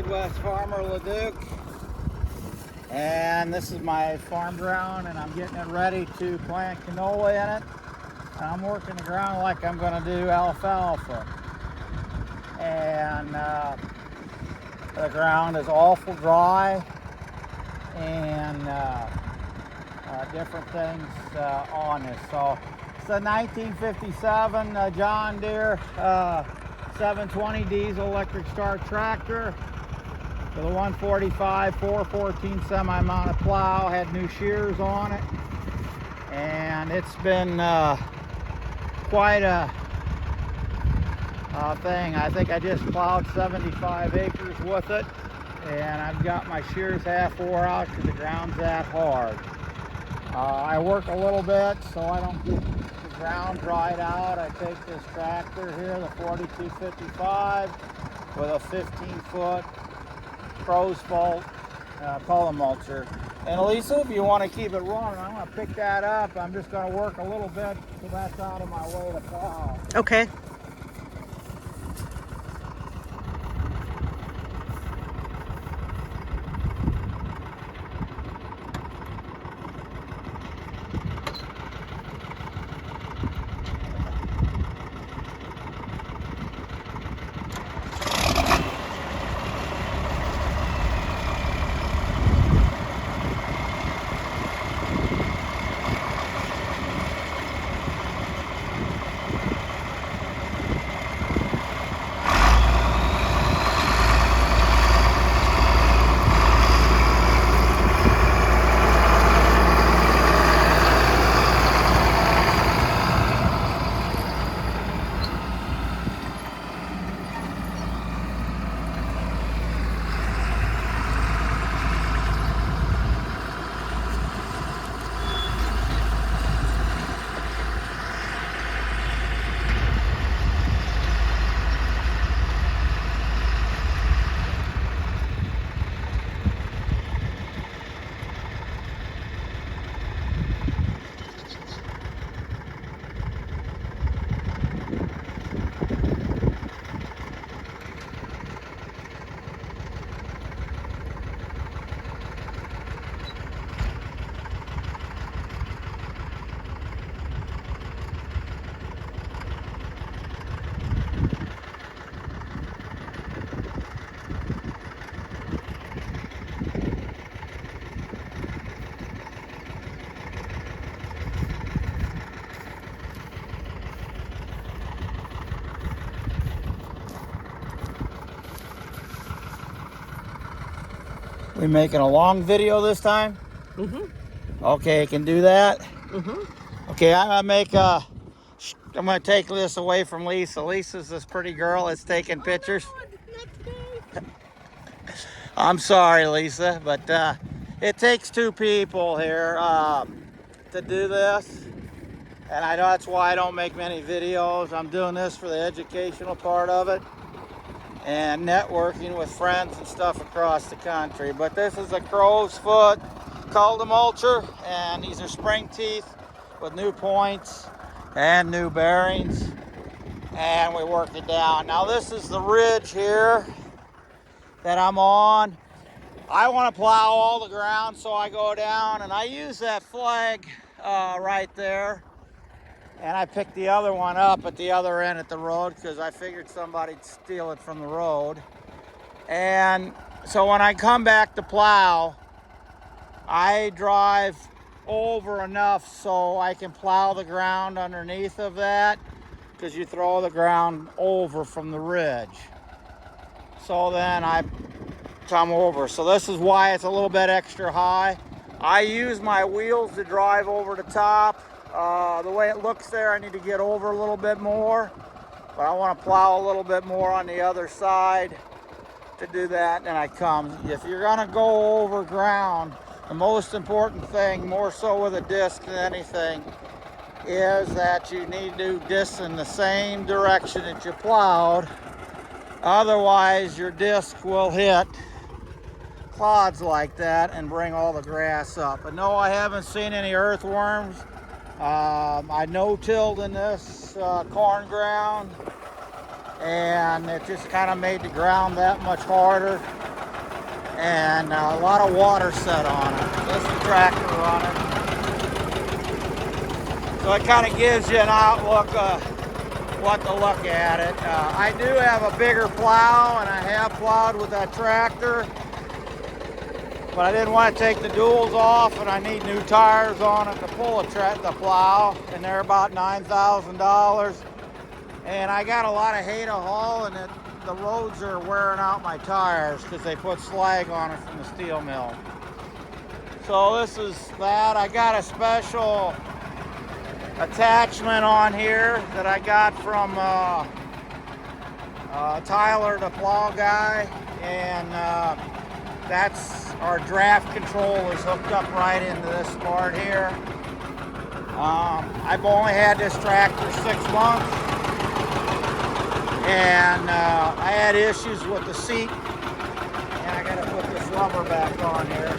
Midwest farmer Leduc, and this is my farm ground, and I'm getting it ready to plant canola in it. And I'm working the ground like I'm going to do alfalfa, and the ground is awful dry, and different things on this. So it's a 1957 John Deere 720 diesel electric start tractor with a 145 414 semi-mounted plow. Had new shears on it, and it's been quite a thing. I think I just plowed 75 acres with it, and I've got my shears half wore out because the ground's that hard. I work a little bit so I don't get the ground dried out. I take this tractor here, the 4255, with a 15-foot crow's fault column mulcher. And Lisa, if you want to keep it running, I'm going to pick that up. I'm just going to work a little bit so that's out of my way to plow. Okay. We making a long video this time? Mm-hmm. Okay, can do that. Mm-hmm. Okay, I'm gonna take this away from Lisa. Lisa's this pretty girl that's taking pictures. Oh, no, not today. I'm sorry, Lisa, but it takes two people here to do this, and I know that's why I don't make many videos. I'm doing this for the educational part of it and networking with friends and stuff across the country. But this is a crow's foot column mulcher, and these are spring teeth with new points and new bearings, and we work it down. Now this is the ridge here that I'm on. I want to plow all the ground, so I go down and I use that flag right there, and I picked the other one up at the other end at the road because I figured somebody'd steal it from the road. And so when I come back to plow, I drive over enough so I can plow the ground underneath of that, because you throw the ground over from the ridge. So then I come over. So this is why it's a little bit extra high. I use my wheels to drive over the top. The way it looks there, I need to get over a little bit more, but I want to plow a little bit more on the other side to do that. And I come. If you're going to go over ground, the most important thing, more so with a disc than anything, is that you need to disc in the same direction that you plowed. Otherwise, your disc will hit clods like that and bring all the grass up. But no, I haven't seen any earthworms. I no-tilled in this corn ground, and it just kind of made the ground that much harder. and a lot of water set on it. This is the tractor running. So it kind of gives you an outlook of what to look at it. I do have a bigger plow, and I have plowed with that tractor, but I didn't want to take the duals off, and I need new tires on it to pull the plow, and they're about $9,000. And I got a lot of hay to haul, and the roads are wearing out my tires because they put slag on it from the steel mill. So this is that. I got a special attachment on here that I got from Tyler, the plow guy, and that's our draft control is hooked up right into this part here. I've only had this tractor 6 months, and I had issues with the seat, and I gotta put this rubber back on here.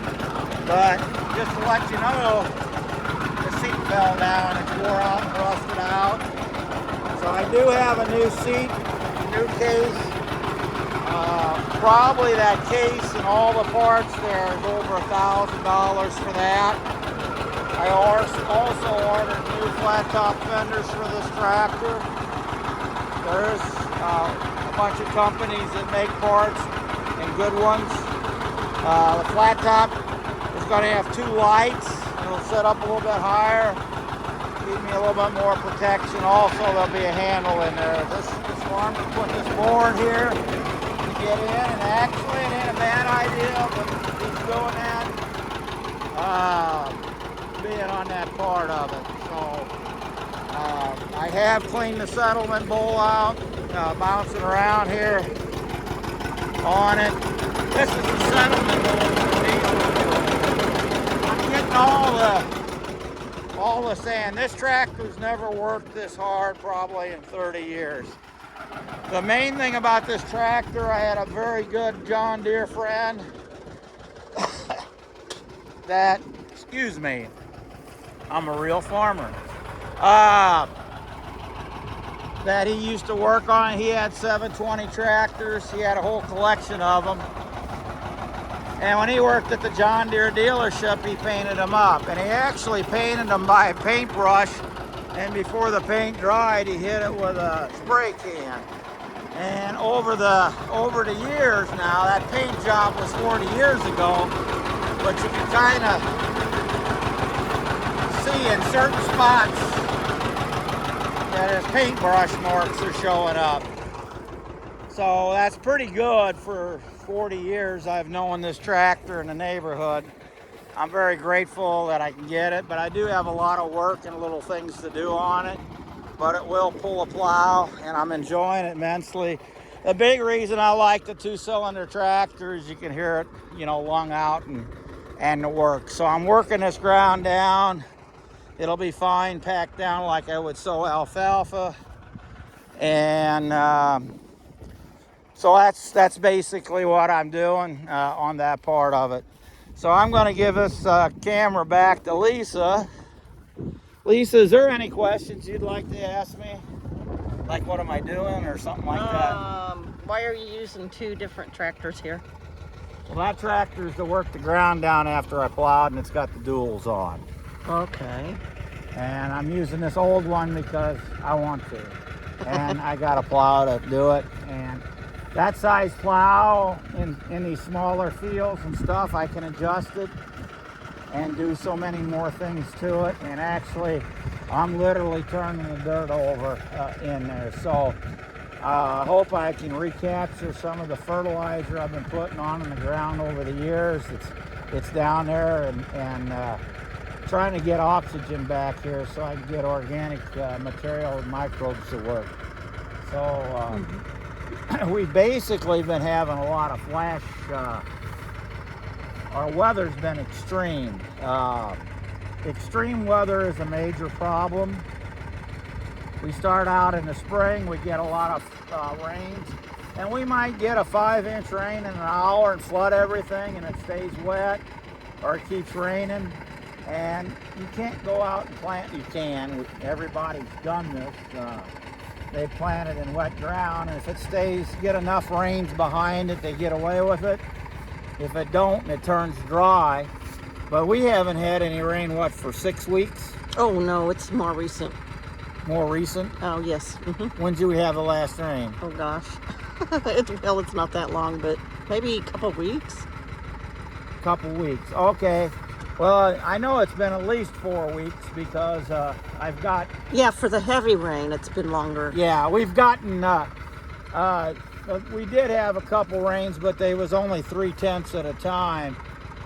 But just to let you know, the seat fell down, it's wore out and rusted out. So I do have a new seat, new case. Probably that case and all the parts there is over $1,000 for that. I also ordered new flat top fenders for this tractor. There's a bunch of companies that make parts and good ones. The flat top is going to have 2 lights. It'll set up a little bit higher, give me a little bit more protection. Also, there'll be a handle in there. This farm can put this board here to get in, and actually it ain't a bad idea, but he's doing that, being on that part of it. So I have cleaned the settlement bowl out, bouncing around here on it. This is the settlement bowl. I'm getting all the sand. This tractor's never worked this hard probably in 30 years. The main thing about this tractor, I had a very good John Deere friend that, excuse me, I'm a real farmer, that he used to work on. He had 720 tractors. He had a whole collection of them. And when he worked at the John Deere dealership, he painted them up. And he actually painted them by paintbrush. And before the paint dried, he hit it with a spray can. And over the years now, that paint job was 40 years ago, but you can kind of see in certain spots that his paintbrush marks are showing up. So that's pretty good for 40 years I've known this tractor in the neighborhood. I'm very grateful that I can get it, but I do have a lot of work and little things to do on it. But it will pull a plow, and I'm enjoying it immensely. The big reason I like the 2-cylinder tractor is you can hear it, lung out and work. So I'm working this ground down. It'll be fine, packed down like I would sow alfalfa. And so that's basically what I'm doing on that part of it. So I'm going to give this camera back to Lisa. Lisa, is there any questions you'd like to ask me? Like, what am I doing or something like that? Why are you using 2 different tractors here? Well, that tractor is to work the ground down after I plowed, and it's got the duals on. Okay. And I'm using this old one because I want to. And I got a plow to do it. And that size plow in these smaller fields and stuff, I can adjust it and do so many more things to it. And actually, I'm literally turning the dirt over in there. So I hope I can recapture some of the fertilizer I've been putting on in the ground over the years. It's down there, and trying to get oxygen back here so I can get organic material and microbes to work. So we've basically been having a lot of flash. Our weather's been extreme. Extreme weather is a major problem. We start out in the spring, we get a lot of rains, and we might get a 5-inch rain in an hour and flood everything, and it stays wet, or it keeps raining, and you can't go out and plant. You can. Everybody's done this. They plant it in wet ground, and if it get enough rains behind it, they get away with it. If it don't, it turns dry. But we haven't had any rain, what, for 6 weeks? Oh no, it's more recent. More recent? Oh yes. When did we have the last rain? Oh gosh. It's not that long, but maybe a couple weeks. Couple weeks. Okay. Well, I know it's been at least 4 weeks because I've got... Yeah, for the heavy rain, it's been longer. Yeah, we've gotten... we did have a couple rains, but they was only 3/10 at a time.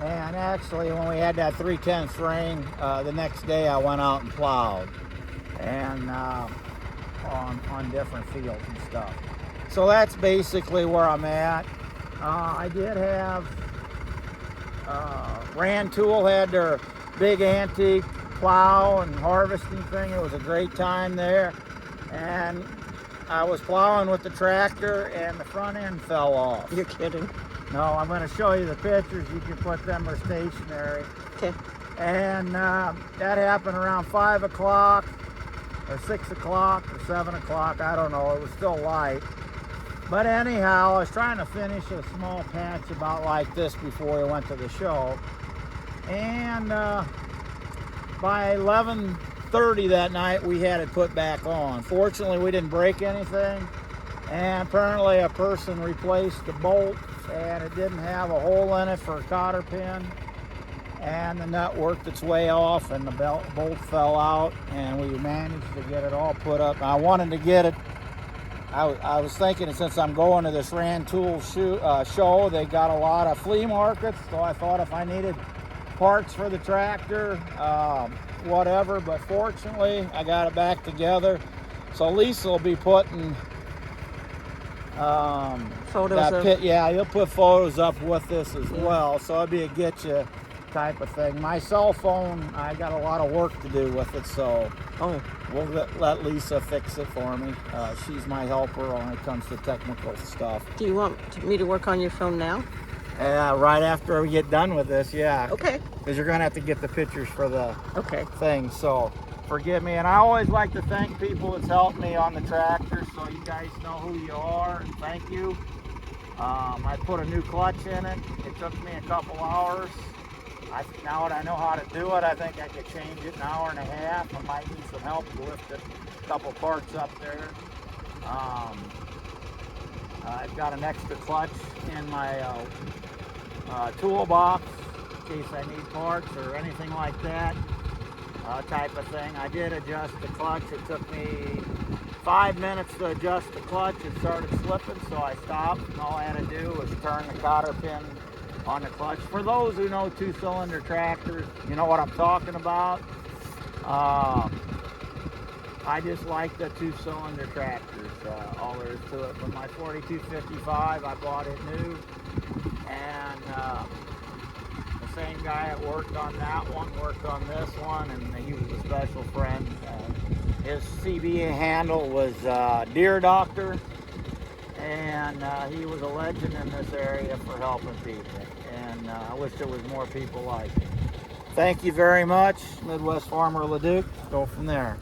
And actually, when we had that 3/10 rain, the next day I went out and plowed. And on different fields and stuff. So that's basically where I'm at. I did have... Rand Tool had their big antique plow and harvesting thing. It was a great time there. And I was plowing with the tractor and the front end fell off. You're kidding. No, I'm going to show you the pictures. You can put them or stationary. Okay. And that happened around 5 o'clock or 6 o'clock or 7 o'clock. I don't know. It was still light. But anyhow, I was trying to finish a small patch about like this before we went to the show. And by 11:30 that night, we had it put back on. Fortunately, we didn't break anything. And apparently a person replaced the bolt and it didn't have a hole in it for a cotter pin. And the nut worked its way off and the bolt fell out and we managed to get it all put up. I wanted to get it. I was thinking, since I'm going to this Rand Tool show, they got a lot of flea markets, so I thought if I needed parts for the tractor, whatever, but fortunately I got it back together. So Lisa will be putting Photos of... Yeah, you'll put photos up with this as well, so it'll be a get you type of thing. My cell phone, I got a lot of work to do with it, so we'll let Lisa fix it for me. She's my helper when it comes to technical stuff. Do you want me to work on your phone now? Right after we get done with this, yeah. Okay. Because you're going to have to get the pictures for the thing, so forgive me. And I always like to thank people that's helped me on the tractor, so you guys know who you are, and thank you. I put a new clutch in it. It took me a couple hours. Now that I know how to do it, I think I could change it in an hour and a half. I might need some help to lift a couple parts up there. I've got an extra clutch in my toolbox in case I need parts or anything like that type of thing. I did adjust the clutch. It took me 5 minutes to adjust the clutch. It started slipping, so I stopped, and all I had to do was turn the cotter pin on the clutch. For those who know two-cylinder tractors, you know what I'm talking about. I just like the two-cylinder tractors, all there is to it. But my 4255, I bought it new, and the same guy that worked on that one worked on this one, and he was a special friend. His CBA handle was Deere Doctor, and he was a legend in this area for helping people. And I wish there was more people like him. Thank you very much, Midwest Farmer Leduc. Go from there.